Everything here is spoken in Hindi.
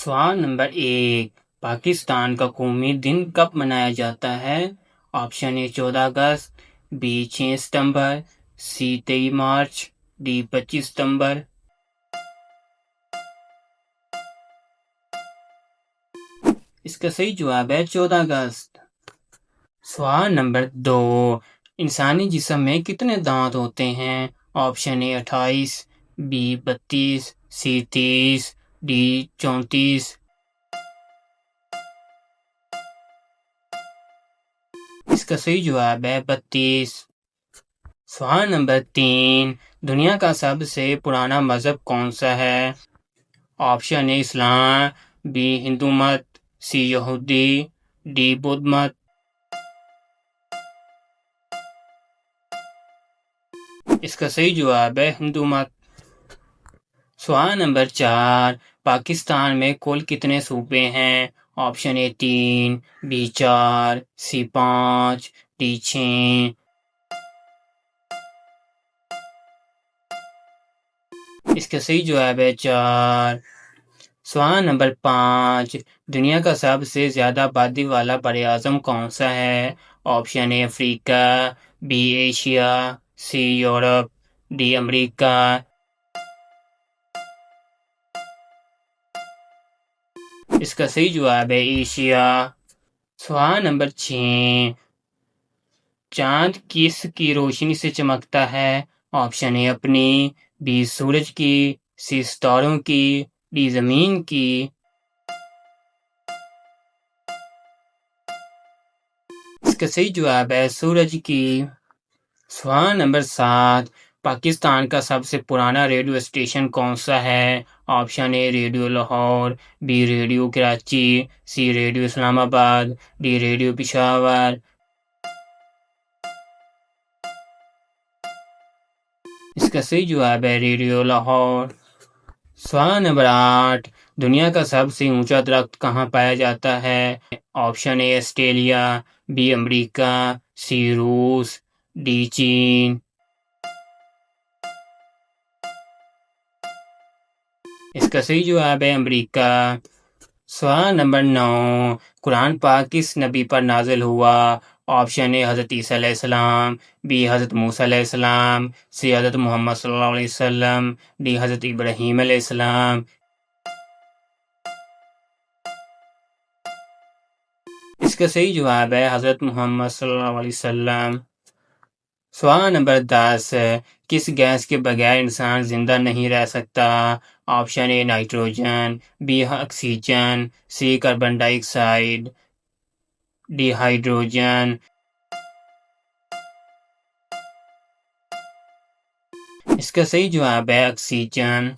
सवाल नंबर 1। पाकिस्तान का कौमी दिन कब मनाया जाता है? ऑप्शन ए 14 अगस्त, बी 6 सितंबर, सी 23 मार्च, डी 25 सितंबर। इसका सही जवाब है 14 अगस्त। सवाल नंबर 2। इंसानी जिस्म में कितने दांत होते हैं? Option A 28, B 32, C 30, D 34। इसका सही जवाब है 32। सवाल नंबर 3। दुनिया का सबसे पुराना मजहब कौन सा है? ऑप्शन ए इस्लाम, बी हिंदू मत, सी यहूदी, डी बौद्ध मत। इसका सही जवाब है हिंदू मत। सवाल नंबर 4। पाकिस्तान में कुल कितने सूबे हैं? Option A 3, B 4, C 5, D 6। इसका सही जवाब है 4। सवाल नंबर 5। दुनिया का सबसे ज्यादा आबादी वाला बरआज़म कौन सा है? Option A Africa, B Asia, C Europe, D America. इसका सही जवाब है एशिया। सवाल नंबर 6। चांद किस की रोशनी से चमकता है? ऑप्शन ए अपनी, बी सूरज की, सी सितारों की, डी जमीन की। इसका सही जवाब है सूरज की। सवाल नंबर 7। पाकिस्तान का सबसे पुराना रेडियो स्टेशन कौन सा है? Option A radio Lahore, B radio Karachi, C radio Islamabad, D radio Peshawar. इसका सही जवाब है रेडियो लाहौर। सवाल नंबर 8। दुनिया का सबसे ऊंचा दरख्त कहाँ पाया जाता है? Option A Australia, B America, C रूस, डी चीन। इसका सही जवाब है अमेरिका। सवाल नंबर 9। कुरान पाक किस नबी पर नाजिल हुआ? ऑप्शन ए हज़रत ईसा अलैहिस्सलाम, बी हज़रत मूसा अलैहिस्सलाम, सी हज़रत मोहम्मद सल्लल्लाहु अलैहि वसल्लम, डी हज़रत इब्राहीम अलैहिस्सलाम। इसका सही जवाब है हज़रत मोहम्मद सल्लल्लाहु अलैहि वसल्लम। सवाल नंबर 10। किस गैस के बगैर इंसान जिंदा नहीं रह सकता? Option A nitrogen, B oxygen, C carbon dioxide, D hydrogen. इसका सही जवाब है ऑक्सीजन।